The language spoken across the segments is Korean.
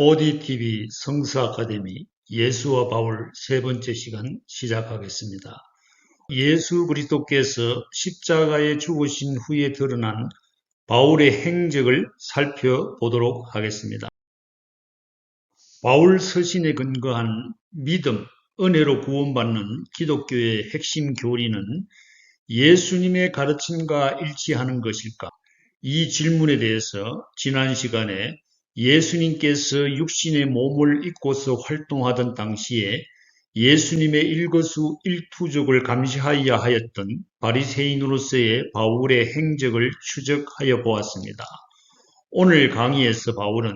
ODTV 성서 아카데미 예수와 바울 세 번째 시간 시작하겠습니다. 예수 그리스도께서 십자가에 죽으신 후에 드러난 바울의 행적을 살펴보도록 하겠습니다. 바울 서신에 근거한 믿음, 은혜로 구원받는 기독교의 핵심 교리는 예수님의 가르침과 일치하는 것일까? 이 질문에 대해서 지난 시간에 예수님께서 육신의 몸을 입고서 활동하던 당시에 예수님의 일거수일투족을 감시하여야 하였던 바리새인으로서의 바울의 행적을 추적하여 보았습니다. 오늘 강의에서 바울은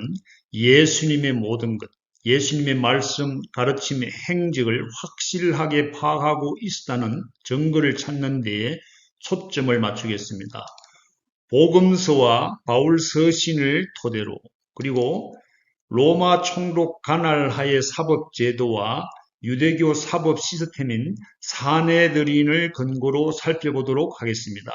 예수님의 모든 것, 예수님의 말씀, 가르침의 행적을 확실하게 파악하고 있다는 증거를 찾는 데에 초점을 맞추겠습니다. 복음서와 바울 서신을 토대로 그리고 로마 총독 가날하의 사법 제도와 유대교 사법 시스템인 사내들인을 근거로 살펴보도록 하겠습니다.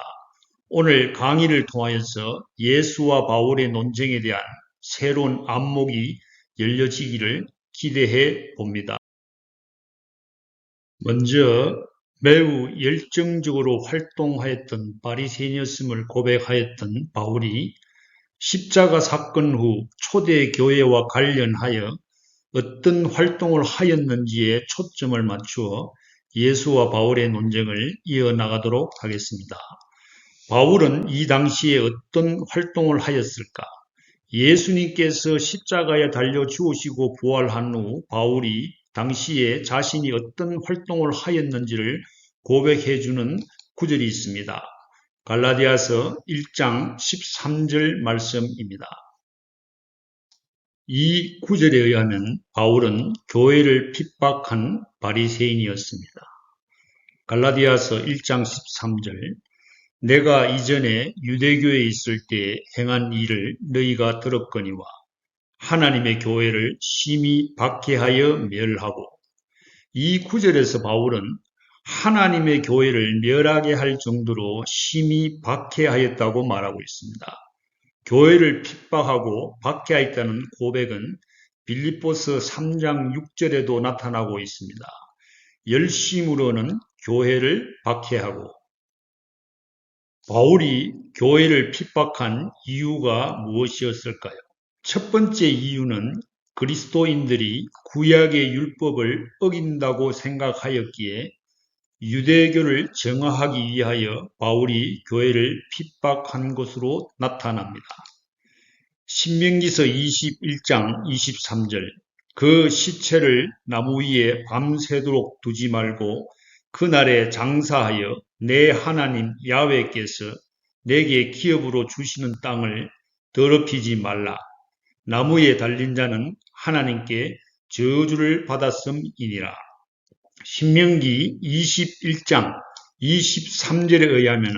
오늘 강의를 통하여서 예수와 바울의 논쟁에 대한 새로운 안목이 열려지기를 기대해 봅니다. 먼저 매우 열정적으로 활동하였던 바리새인이었음을 고백하였던 바울이 십자가 사건 후 초대 교회와 관련하여 어떤 활동을 하였는지에 초점을 맞추어 예수와 바울의 논쟁을 이어나가도록 하겠습니다. 바울은 이 당시에 어떤 활동을 하였을까? 예수님께서 십자가에 달려 죽으시고 부활한 후 바울이 당시에 자신이 어떤 활동을 하였는지를 고백해주는 구절이 있습니다. 갈라디아서 1장 13절 말씀입니다. 이 구절에 의하면 바울은 교회를 핍박한 바리새인이었습니다. 갈라디아서 1장 13절 내가 이전에 유대교에 있을 때 행한 일을 너희가 들었거니와 하나님의 교회를 심히 박해하여 멸하고, 이 구절에서 바울은 하나님의 교회를 멸하게 할 정도로 심히 박해하였다고 말하고 있습니다. 교회를 핍박하고 박해하였다는 고백은 빌립보서 3장 6절에도 나타나고 있습니다. 열심으로는 교회를 박해하고, 바울이 교회를 핍박한 이유가 무엇이었을까요? 첫 번째 이유는 그리스도인들이 구약의 율법을 어긴다고 생각하였기에 유대교를 정화하기 위하여 바울이 교회를 핍박한 것으로 나타납니다. 신명기서 21장 23절 그 시체를 나무 위에 밤새도록 두지 말고 그날에 장사하여 내 하나님 야훼께서 내게 기업으로 주시는 땅을 더럽히지 말라. 나무에 달린 자는 하나님께 저주를 받았음이니라. 신명기 21장 23절에 의하면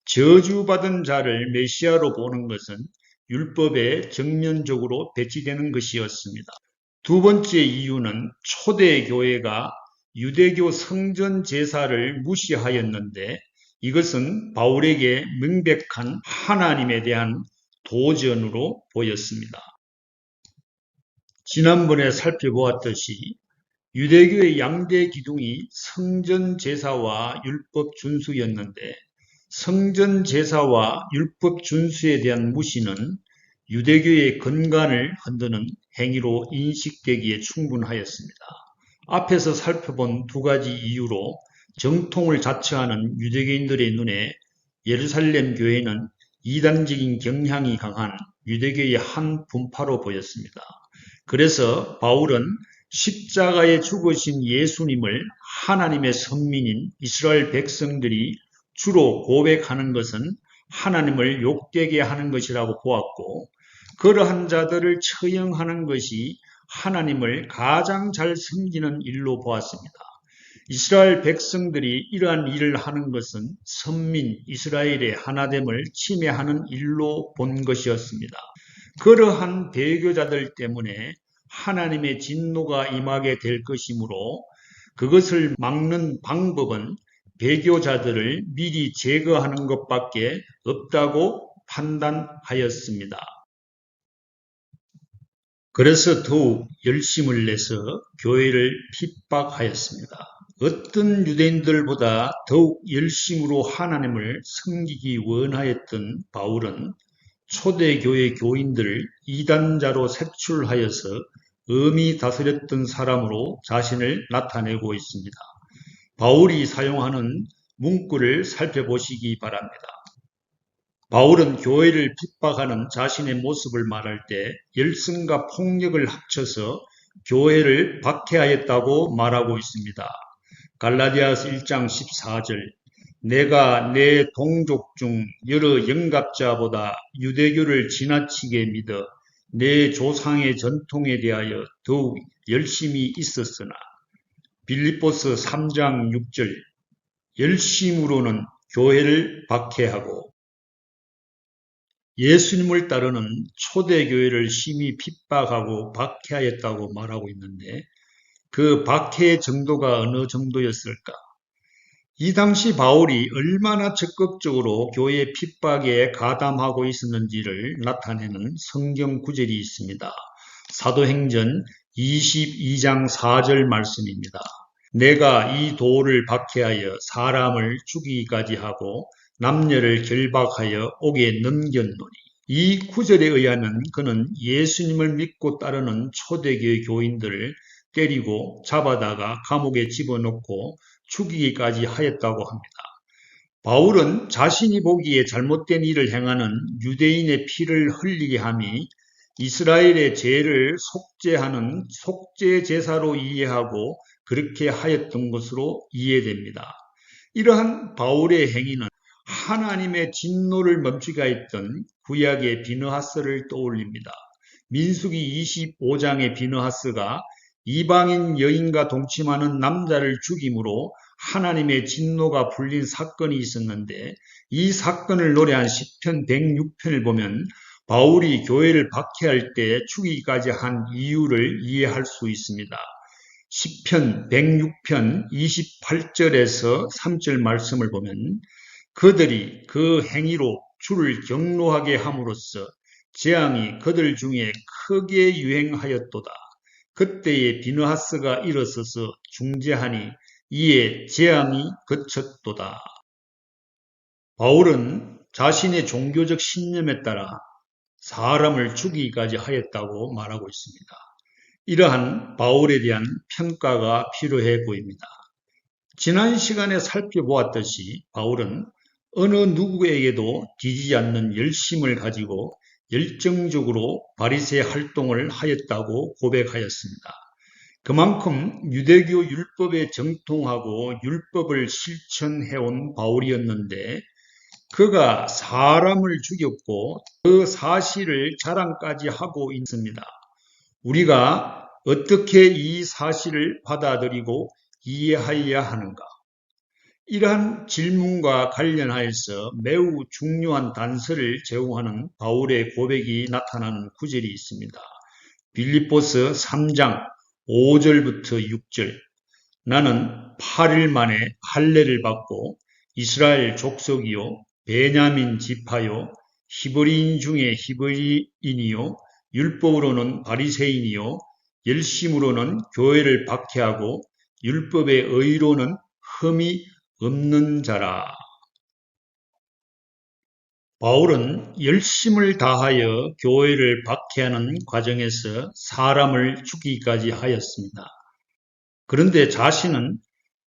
저주받은 자를 메시아로 보는 것은 율법에 정면적으로 배치되는 것이었습니다. 두 번째 이유는 초대 교회가 유대교 성전 제사를 무시하였는데 이것은 바울에게 명백한 하나님에 대한 도전으로 보였습니다. 지난번에 살펴보았듯이 유대교의 양대 기둥이 성전 제사와 율법 준수였는데 성전 제사와 율법 준수에 대한 무시는 유대교의 근간을 흔드는 행위로 인식되기에 충분하였습니다. 앞에서 살펴본 두 가지 이유로 정통을 자처하는 유대교인들의 눈에 예루살렘 교회는 이단적인 경향이 강한 유대교의 한 분파로 보였습니다. 그래서 바울은 십자가에 죽으신 예수님을 하나님의 선민인 이스라엘 백성들이 주로 고백하는 것은 하나님을 욕되게 하는 것이라고 보았고, 그러한 자들을 처형하는 것이 하나님을 가장 잘 섬기는 일로 보았습니다. 이스라엘 백성들이 이러한 일을 하는 것은 선민 이스라엘의 하나됨을 침해하는 일로 본 것이었습니다. 그러한 배교자들 때문에 하나님의 진노가 임하게 될 것이므로 그것을 막는 방법은 배교자들을 미리 제거하는 것밖에 없다고 판단하였습니다. 그래서 더욱 열심을 내서 교회를 핍박하였습니다. 어떤 유대인들보다 더욱 열심으로 하나님을 섬기기 원하였던 바울은 초대교회 교인들을 이단자로 색출하여서 엄히 다스렸던 사람으로 자신을 나타내고 있습니다. 바울이 사용하는 문구를 살펴보시기 바랍니다. 바울은 교회를 핍박하는 자신의 모습을 말할 때 열성과 폭력을 합쳐서 교회를 박해하였다고 말하고 있습니다. 갈라디아서 1장 14절 내가 내 동족 중 여러 영갑자보다 유대교를 지나치게 믿어 내 조상의 전통에 대하여 더욱 열심히 있었으나 빌립보서 3장 6절 열심으로는 교회를 박해하고 예수님을 따르는 초대교회를 심히 핍박하고 박해하였다고 말하고 있는데 그 박해의 정도가 어느 정도였을까? 이 당시 바울이 얼마나 적극적으로 교회 핍박에 가담하고 있었는지를 나타내는 성경 구절이 있습니다. 사도행전 22장 4절 말씀입니다. 내가 이 도를 박해하여 사람을 죽이기까지 하고 남녀를 결박하여 옥에 넘겼노니 이 구절에 의하면 그는 예수님을 믿고 따르는 초대교회 교인들을 때리고 잡아다가 감옥에 집어넣고 죽이기까지 하였다고 합니다. 바울은 자신이 보기에 잘못된 일을 행하는 유대인의 피를 흘리게 함이 이스라엘의 죄를 속죄하는 속죄 제사로 이해하고 그렇게 하였던 것으로 이해됩니다. 이러한 바울의 행위는 하나님의 진노를 멈추게 했던 구약의 비느하스를 떠올립니다. 민수기 25장의 비느하스가 이방인 여인과 동침하는 남자를 죽임으로 하나님의 진노가 풀린 사건이 있었는데 이 사건을 노래한 시편 106편을 보면 바울이 교회를 박해할 때 죽이기까지 한 이유를 이해할 수 있습니다. 시편 106편 28절에서 3절 말씀을 보면 그들이 그 행위로 주를 경노하게 함으로써 재앙이 그들 중에 크게 유행하였도다. 그때에 비느하스가 일어서서 중재하니 이에 재앙이 그쳤도다. 바울은 자신의 종교적 신념에 따라 사람을 죽이기까지 하였다고 말하고 있습니다. 이러한 바울에 대한 평가가 필요해 보입니다. 지난 시간에 살펴보았듯이 바울은 어느 누구에게도 뒤지지 않는 열심을 가지고 열정적으로 바리새 활동을 하였다고 고백하였습니다. 그만큼 유대교 율법에 정통하고 율법을 실천해온 바울이었는데 그가 사람을 죽였고 그 사실을 자랑까지 하고 있습니다. 우리가 어떻게 이 사실을 받아들이고 이해해야 하는가? 이러한 질문과 관련하여서 매우 중요한 단서를 제공하는 바울의 고백이 나타나는 구절이 있습니다. 빌립보서 3장 5절부터 6절 나는 8일 만에 할례를 받고 이스라엘 족속이요 베냐민 지파요 히브리인 중에 히브리인이요 율법으로는 바리새인이요 열심으로는 교회를 박해하고 율법의 의로는 흠이 없는 자라. 바울은 열심을 다하여 교회를 박해하는 과정에서 사람을 죽이기까지 하였습니다. 그런데 자신은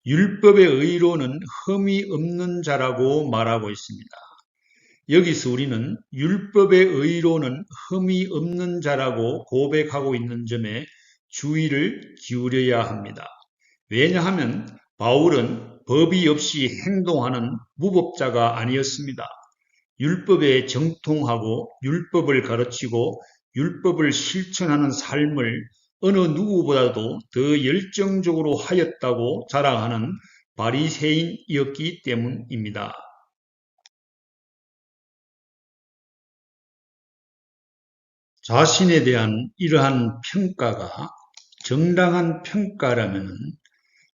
율법의 의로는 흠이 없는 자라고 말하고 있습니다. 여기서 우리는 율법의 의로는 흠이 없는 자라고 고백하고 있는 점에 주의를 기울여야 합니다. 왜냐하면 바울은 법이 없이 행동하는 무법자가 아니었습니다. 율법에 정통하고 율법을 가르치고 율법을 실천하는 삶을 어느 누구보다도 더 열정적으로 하였다고 자랑하는 바리새인이었기 때문입니다. 자신에 대한 이러한 평가가 정당한 평가라면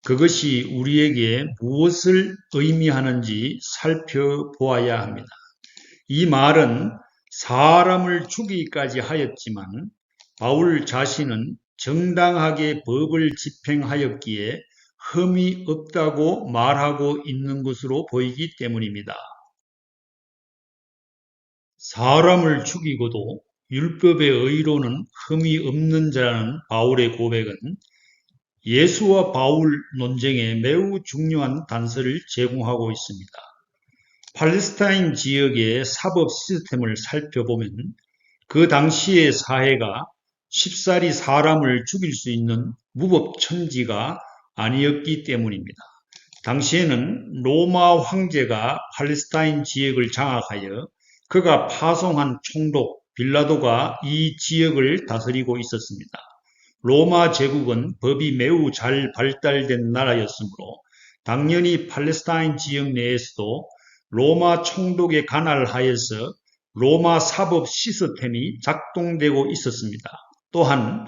그것이 우리에게 무엇을 의미하는지 살펴보아야 합니다. 이 말은 사람을 죽이기까지 하였지만 바울 자신은 정당하게 법을 집행하였기에 흠이 없다고 말하고 있는 것으로 보이기 때문입니다. 사람을 죽이고도 율법의 의로는 흠이 없는 자라는 바울의 고백은 예수와 바울 논쟁에 매우 중요한 단서를 제공하고 있습니다. 팔레스타인 지역의 사법 시스템을 살펴보면 그 당시의 사회가 쉽사리 사람을 죽일 수 있는 무법천지가 아니었기 때문입니다. 당시에는 로마 황제가 팔레스타인 지역을 장악하여 그가 파송한 총독 빌라도가 이 지역을 다스리고 있었습니다. 로마 제국은 법이 매우 잘 발달된 나라였으므로 당연히 팔레스타인 지역 내에서도 로마 총독의 관할 하에서 로마 사법 시스템이 작동되고 있었습니다. 또한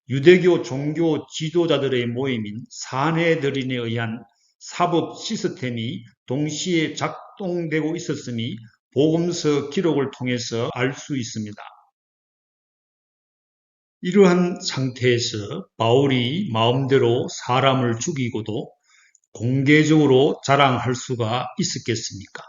유대교 종교 지도자들의 모임인 산헤드린에 의한 사법 시스템이 동시에 작동되고 있었음이 복음서 기록을 통해서 알 수 있습니다. 이러한 상태에서 바울이 마음대로 사람을 죽이고도 공개적으로 자랑할 수가 있었겠습니까?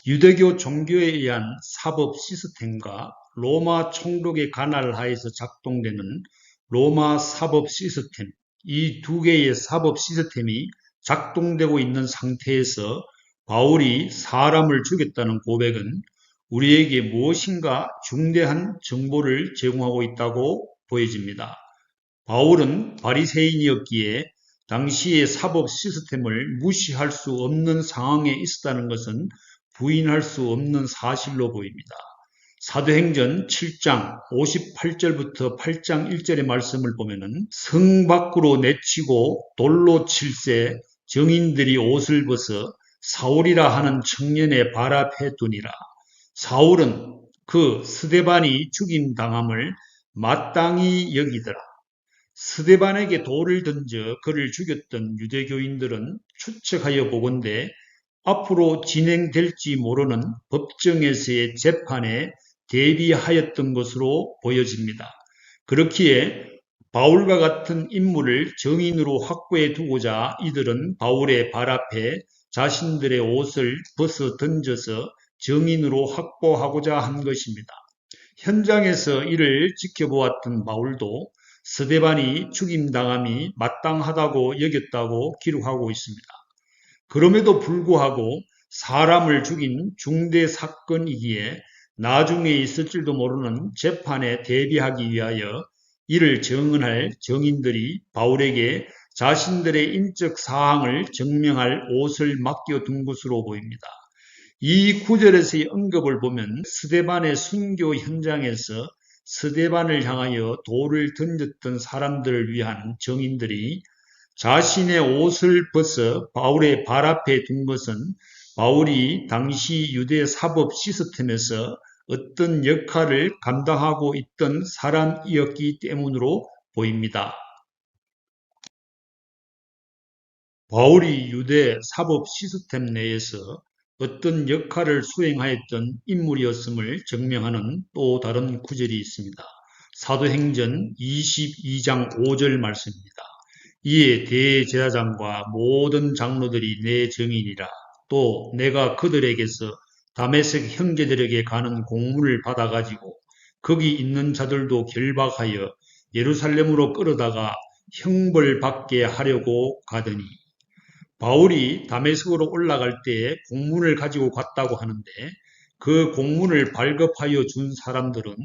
유대교 종교에 의한 사법 시스템과 로마 총독의 관할 하에서 작동되는 로마 사법 시스템, 이 두 개의 사법 시스템이 작동되고 있는 상태에서 바울이 사람을 죽였다는 고백은 우리에게 무엇인가 중대한 정보를 제공하고 있다고 보여집니다. 바울은 바리새인이었기에 당시의 사법 시스템을 무시할 수 없는 상황에 있었다는 것은 부인할 수 없는 사실로 보입니다. 사도행전 7장 58절부터 8장 1절의 말씀을 보면은 성 밖으로 내치고 돌로 칠새 정인들이 옷을 벗어 사울이라 하는 청년의 발 앞에 두니라. 사울은 그 스데반이 죽임당함을 마땅히 여기더라. 스데반에게 돌을 던져 그를 죽였던 유대교인들은 추측하여 보건대 앞으로 진행될지 모르는 법정에서의 재판에 대비하였던 것으로 보여집니다. 그렇기에 바울과 같은 인물을 정인으로 확보해 두고자 이들은 바울의 발 앞에 자신들의 옷을 벗어 던져서 정인으로 확보하고자 한 것입니다. 현장에서 이를 지켜보았던 바울도 스데반이 죽임당함이 마땅하다고 여겼다고 기록하고 있습니다. 그럼에도 불구하고 사람을 죽인 중대 사건이기에 나중에 있을 줄도 모르는 재판에 대비하기 위하여 이를 증언할 정인들이 바울에게 자신들의 인적 사항을 증명할 옷을 맡겨둔 것으로 보입니다. 이 구절에서의 언급을 보면 스데반의 순교 현장에서 스데반을 향하여 돌을 던졌던 사람들을 위한 정인들이 자신의 옷을 벗어 바울의 발 앞에 둔 것은 바울이 당시 유대 사법 시스템에서 어떤 역할을 감당하고 있던 사람이었기 때문으로 보입니다. 바울이 유대 사법 시스템 내에서 어떤 역할을 수행하였던 인물이었음을 증명하는 또 다른 구절이 있습니다. 사도행전 22장 5절 말씀입니다. 이에 대제사장과 모든 장로들이 내 증인이라. 또 내가 그들에게서 다메섹 형제들에게 가는 공문을 받아가지고 거기 있는 자들도 결박하여 예루살렘으로 끌어다가 형벌받게 하려고 가더니, 바울이 다메섹으로 올라갈 때에 공문을 가지고 갔다고 하는데 그 공문을 발급하여 준 사람들은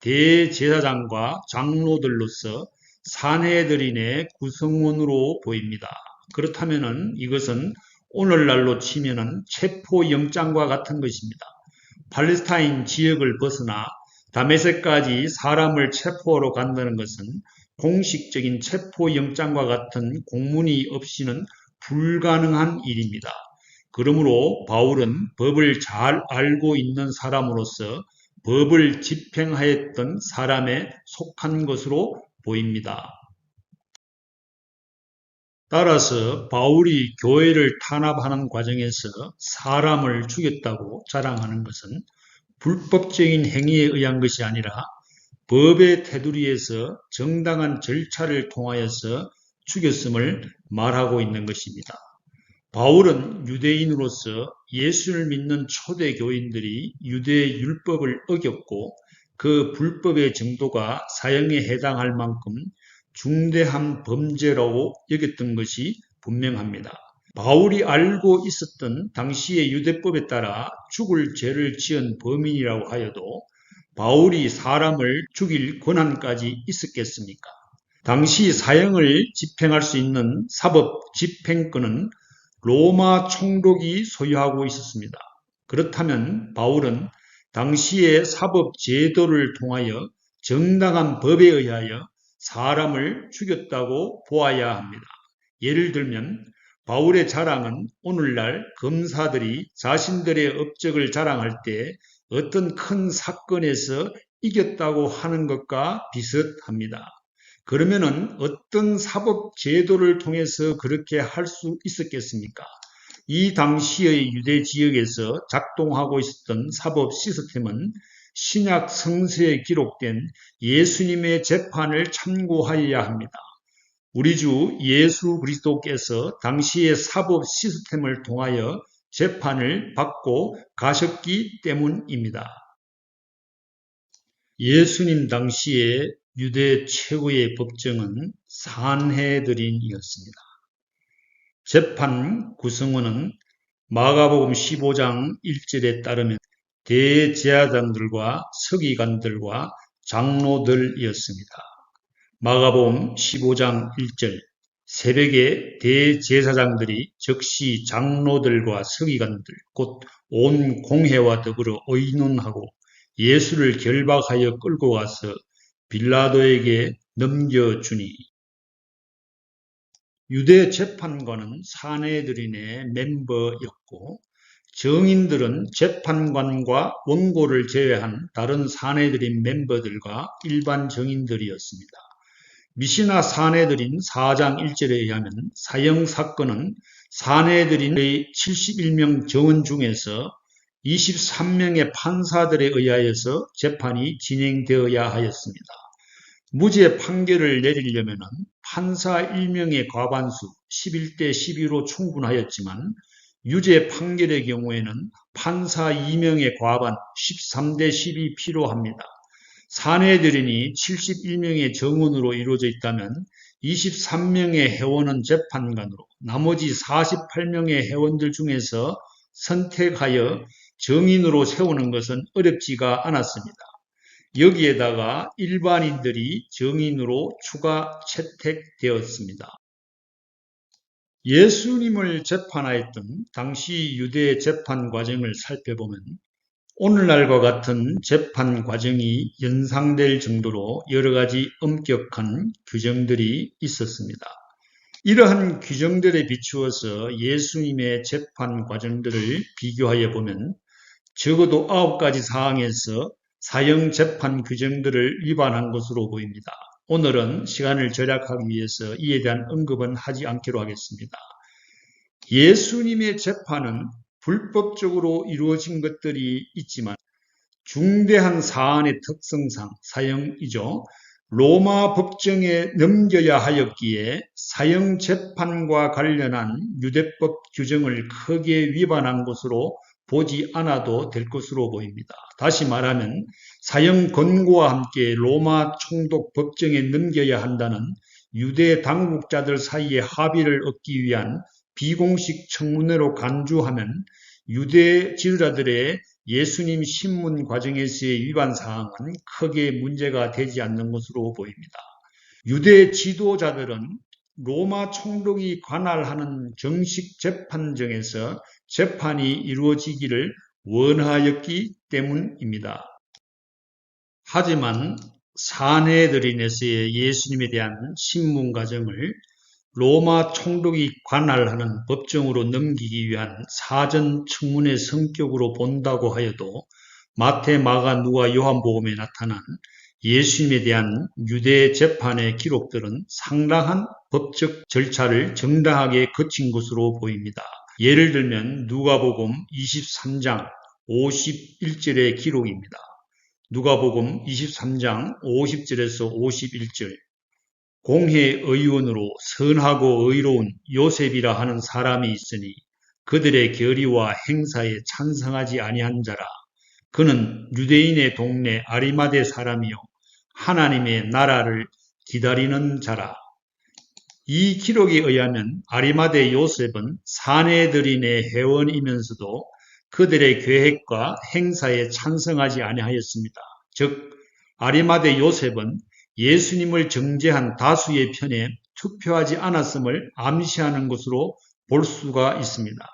대제사장과 장로들로서 산헤드린의 구성원으로 보입니다. 그렇다면 이것은 오늘날로 치면은 체포영장과 같은 것입니다. 팔레스타인 지역을 벗어나 다메섹까지 사람을 체포하러 간다는 것은 공식적인 체포영장과 같은 공문이 없이는 불가능한 일입니다. 그러므로 바울은 법을 잘 알고 있는 사람으로서 법을 집행하였던 사람에 속한 것으로 보입니다. 따라서 바울이 교회를 탄압하는 과정에서 사람을 죽였다고 자랑하는 것은 불법적인 행위에 의한 것이 아니라 법의 테두리에서 정당한 절차를 통하여서 죽였음을 말하고 있는 것입니다. 바울은 유대인으로서 예수를 믿는 초대 교인들이 유대 율법을 어겼고 그 불법의 정도가 사형에 해당할 만큼 중대한 범죄라고 여겼던 것이 분명합니다. 바울이 알고 있었던 당시의 유대법에 따라 죽을 죄를 지은 범인이라고 하여도 바울이 사람을 죽일 권한까지 있었겠습니까? 당시 사형을 집행할 수 있는 사법 집행권은 로마 총독이 소유하고 있었습니다. 그렇다면 바울은 당시의 사법 제도를 통하여 정당한 법에 의하여 사람을 죽였다고 보아야 합니다. 예를 들면 바울의 자랑은 오늘날 검사들이 자신들의 업적을 자랑할 때 어떤 큰 사건에서 이겼다고 하는 것과 비슷합니다. 그러면은 어떤 사법 제도를 통해서 그렇게 할 수 있었겠습니까? 이 당시의 유대 지역에서 작동하고 있었던 사법 시스템은 신약 성서에 기록된 예수님의 재판을 참고하여야 합니다. 우리 주 예수 그리스도께서 당시의 사법 시스템을 통하여 재판을 받고 가셨기 때문입니다. 예수님 당시에 유대 최고의 법정은 산헤드린이었습니다. 재판 구성원은 마가복음 15장 1절에 따르면 대제사장들과 서기관들과 장로들이었습니다. 마가복음 15장 1절 새벽에 대제사장들이 즉시 장로들과 서기관들 곧 온 공회와 더불어 의논하고 예수를 결박하여 끌고 가서 빌라도에게 넘겨주니 유대 재판관은 산헤드린의 멤버였고 정인들은 재판관과 원고를 제외한 다른 산헤드린 멤버들과 일반 정인들이었습니다. 미시나 산헤드린 4장 1절에 의하면 사형 사건은 산헤드린의 71명 정원 중에서 23명의 판사들에 의하여서 재판이 진행되어야 하였습니다. 무죄 판결을 내리려면 판사 1명의 과반수 11대 12로 충분하였지만 유죄 판결의 경우에는 판사 2명의 과반 13대 10이 필요합니다. 산헤드린이 71명의 정원으로 이루어져 있다면 23명의 회원은 재판관으로 나머지 48명의 회원들 중에서 선택하여 정인으로 세우는 것은 어렵지가 않았습니다. 여기에다가 일반인들이 정인으로 추가 채택되었습니다. 예수님을 재판하였던 당시 유대 재판 과정을 살펴보면 오늘날과 같은 재판 과정이 연상될 정도로 여러 가지 엄격한 규정들이 있었습니다. 이러한 규정들에 비추어서 예수님의 재판 과정들을 비교하여 보면 적어도 9가지 사항에서 사형 재판 규정들을 위반한 것으로 보입니다. 오늘은 시간을 절약하기 위해서 이에 대한 언급은 하지 않기로 하겠습니다. 예수님의 재판은 불법적으로 이루어진 것들이 있지만 중대한 사안의 특성상 사형이죠. 로마 법정에 넘겨야 하였기에 사형 재판과 관련한 유대법 규정을 크게 위반한 것으로 보지 않아도 될 것으로 보입니다. 다시 말하면 사형 권고와 함께 로마 총독 법정에 넘겨야 한다는 유대 당국자들 사이의 합의를 얻기 위한 비공식 청문회로 간주하면 유대 지도자들의 예수님 신문 과정에서의 위반 사항은 크게 문제가 되지 않는 것으로 보입니다. 유대 지도자들은 로마 총독이 관할하는 정식 재판정에서 재판이 이루어지기를 원하였기 때문입니다. 하지만 산헤드린에서의 예수님에 대한 신문 과정을 로마 총독이 관할하는 법정으로 넘기기 위한 사전 청문회 성격으로 본다고 하여도 마태, 마가, 누가, 요한복음에 나타난 예수님에 대한 유대 재판의 기록들은 상당한 법적 절차를 정당하게 거친 것으로 보입니다. 예를 들면 누가복음 23장 51절의 기록입니다. 누가복음 23장 50절에서 51절. 공회의원으로 선하고 의로운 요셉이라 하는 사람이 있으니 그들의 결의와 행사에 찬성하지 아니한 자라. 그는 유대인의 동네 아리마대 사람이요 하나님의 나라를 기다리는 자라. 이 기록에 의하면 아리마대 요셉은 사내들인의 회원이면서도 그들의 계획과 행사에 찬성하지 아니하였습니다. 즉 아리마대 요셉은 예수님을 정죄한 다수의 편에 투표하지 않았음을 암시하는 것으로 볼 수가 있습니다.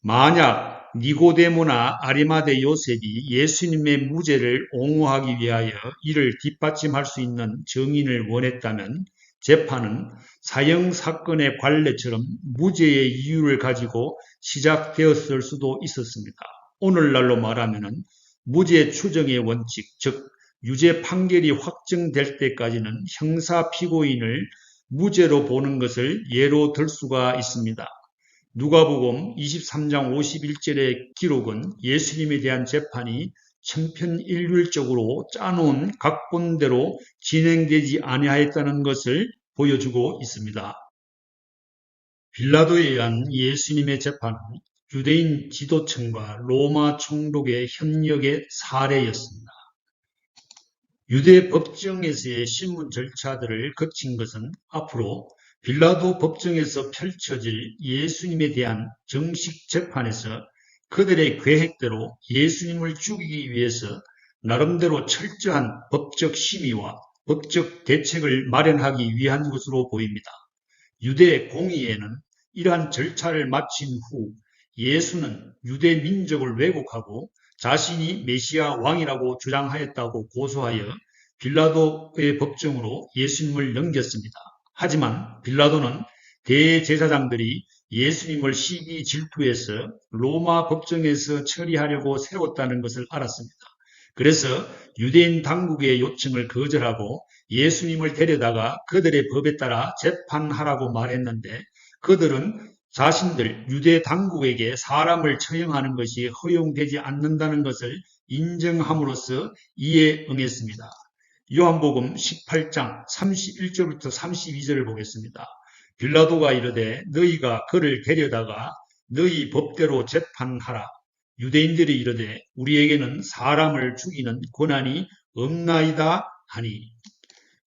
만약 니고데모나 아리마대 요셉이 예수님의 무죄를 옹호하기 위하여 이를 뒷받침할 수 있는 증인을 원했다면 재판은 사형 사건의 관례처럼 무죄의 이유를 가지고 시작되었을 수도 있었습니다. 오늘날로 말하면 무죄 추정의 원칙, 즉 유죄 판결이 확정될 때까지는 형사 피고인을 무죄로 보는 것을 예로 들 수가 있습니다. 누가복음 23장 51절의 기록은 예수님에 대한 재판이 천편일률적으로 짜놓은 각본대로 진행되지 아니하였다는 것을 보여주고 있습니다. 빌라도에 의한 예수님의 재판은 유대인 지도층과 로마 총독의 협력의 사례였습니다. 유대 법정에서의 신문 절차들을 거친 것은 앞으로 빌라도 법정에서 펼쳐질 예수님에 대한 정식 재판에서 그들의 계획대로 예수님을 죽이기 위해서 나름대로 철저한 법적 심의와 법적 대책을 마련하기 위한 것으로 보입니다. 유대 공의회는 이러한 절차를 마친 후 예수는 유대 민족을 왜곡하고 자신이 메시아 왕이라고 주장하였다고 고소하여 빌라도의 법정으로 예수님을 넘겼습니다. 하지만 빌라도는 대제사장들이 예수님을 시기 질투해서 로마 법정에서 처리하려고 세웠다는 것을 알았습니다. 그래서 유대인 당국의 요청을 거절하고 예수님을 데려다가 그들의 법에 따라 재판하라고 말했는데 그들은 자신들 유대 당국에게 사람을 처형하는 것이 허용되지 않는다는 것을 인정함으로써 이에 응했습니다. 요한복음 18장 31절부터 32절을 보겠습니다. 빌라도가 이르되 너희가 그를 데려다가 너희 법대로 재판하라. 유대인들이 이르되 우리에게는 사람을 죽이는 권한이 없나이다 하니.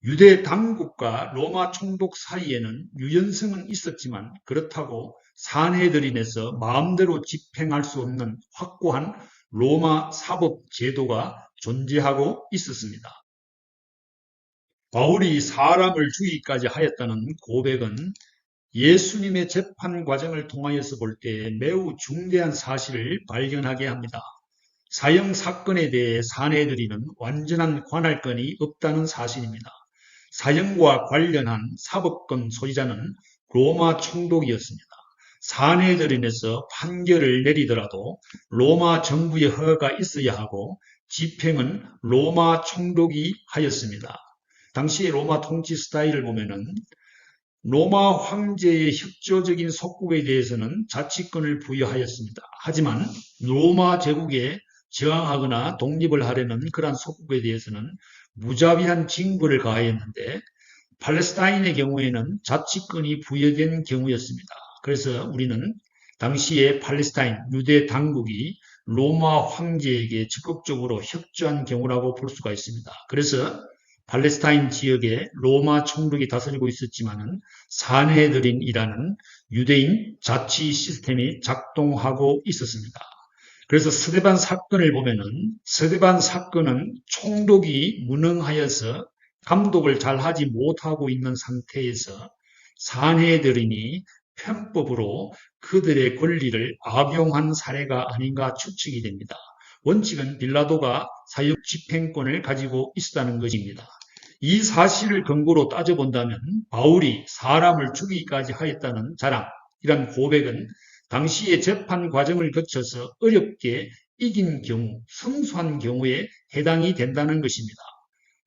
유대 당국과 로마 총독 사이에는 유연성은 있었지만 그렇다고 산헤드린에서 마음대로 집행할 수 없는 확고한 로마 사법 제도가 존재하고 있었습니다. 바울이 사람을 죽이기까지 하였다는 고백은 예수님의 재판 과정을 통하여서 볼 때 매우 중대한 사실을 발견하게 합니다. 사형 사건에 대해 산헤드린은 완전한 관할권이 없다는 사실입니다. 사형과 관련한 사법권 소지자는 로마 총독이었습니다. 산헤드린에서 판결을 내리더라도 로마 정부의 허가가 있어야 하고 집행은 로마 총독이 하였습니다. 당시 로마 통치 스타일을 보면은 로마 황제의 협조적인 속국에 대해서는 자치권을 부여하였습니다. 하지만 로마 제국에 저항하거나 독립을 하려는 그러한 속국에 대해서는 무자비한 징벌을 가하였는데 팔레스타인의 경우에는 자치권이 부여된 경우였습니다. 그래서 우리는 당시에 팔레스타인 유대 당국이 로마 황제에게 적극적으로 협조한 경우라고 볼 수가 있습니다. 그래서 팔레스타인 지역에 로마 총독이 다스리고 있었지만은 산헤드린이라는 유대인 자치 시스템이 작동하고 있었습니다. 그래서 스데반 사건을 보면은 스데반 사건은 총독이 무능하여서 감독을 잘 하지 못하고 있는 상태에서 산헤드린이 편법으로 그들의 권리를 악용한 사례가 아닌가 추측이 됩니다. 원칙은 빌라도가 사형 집행권을 가지고 있었다는 것입니다. 이 사실을 근거로 따져본다면 바울이 사람을 죽이기까지 하였다는 자랑, 이런 고백은 당시의 재판 과정을 거쳐서 어렵게 이긴 경우, 승소한 경우에 해당이 된다는 것입니다.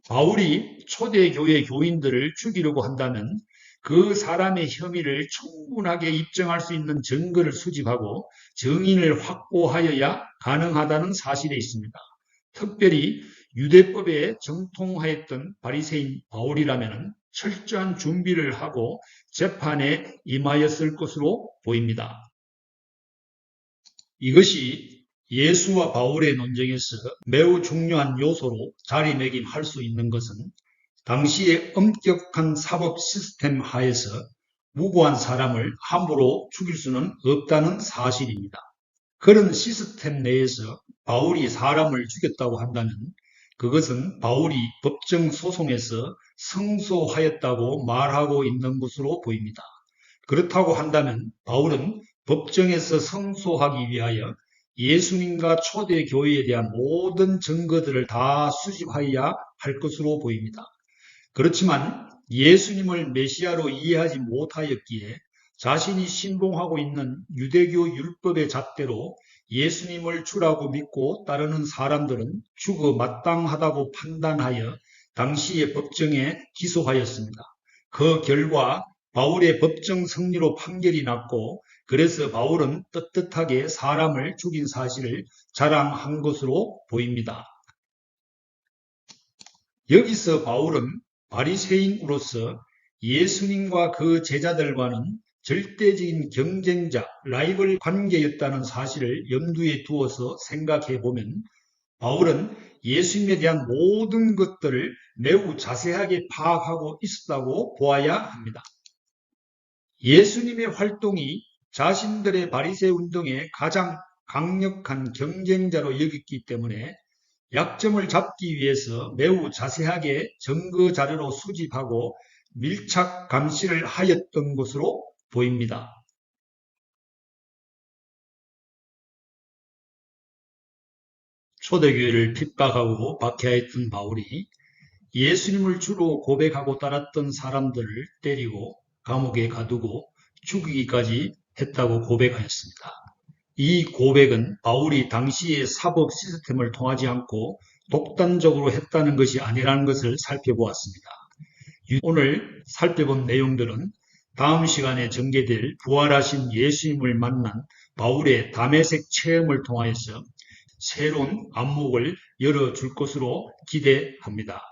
바울이 초대교회 교인들을 죽이려고 한다면 그 사람의 혐의를 충분하게 입증할 수 있는 증거를 수집하고 증인을 확보하여야 가능하다는 사실에 있습니다. 특별히 유대법에 정통하였던 바리새인 바울이라면 철저한 준비를 하고 재판에 임하였을 것으로 보입니다. 이것이 예수와 바울의 논쟁에서 매우 중요한 요소로 자리매김할 수 있는 것은 당시의 엄격한 사법 시스템 하에서 무고한 사람을 함부로 죽일 수는 없다는 사실입니다. 그런 시스템 내에서 바울이 사람을 죽였다고 한다면 그것은 바울이 법정 소송에서 성소하였다고 말하고 있는 것으로 보입니다. 그렇다고 한다면 바울은 법정에서 성소하기 위하여 예수님과 초대교회에 대한 모든 증거들을 다 수집하여야 할 것으로 보입니다. 그렇지만 예수님을 메시아로 이해하지 못하였기에 자신이 신봉하고 있는 유대교 율법의 잣대로 예수님을 주라고 믿고 따르는 사람들은 죽어 마땅하다고 판단하여 당시의 법정에 기소하였습니다. 그 결과 바울의 법정 승리로 판결이 났고 그래서 바울은 떳떳하게 사람을 죽인 사실을 자랑한 것으로 보입니다. 여기서 바울은 바리새인으로서 예수님과 그 제자들과는 절대적인 경쟁자, 라이벌 관계였다는 사실을 염두에 두어서 생각해 보면 바울은 예수님에 대한 모든 것들을 매우 자세하게 파악하고 있었다고 보아야 합니다. 예수님의 활동이 자신들의 바리새 운동의 가장 강력한 경쟁자로 여겼기 때문에 약점을 잡기 위해서 매우 자세하게 증거 자료로 수집하고 밀착 감시를 하였던 것으로 보입니다. 초대교회를 핍박하고 박해했던 바울이 예수님을 주로 고백하고 따랐던 사람들을 때리고 감옥에 가두고 죽이기까지 했다고 고백하였습니다. 이 고백은 바울이 당시의 사법 시스템을 통하지 않고 독단적으로 했다는 것이 아니라는 것을 살펴보았습니다. 오늘 살펴본 내용들은 다음 시간에 전개될 부활하신 예수님을 만난 바울의 다메섹 체험을 통하여서 새로운 안목을 열어줄 것으로 기대합니다.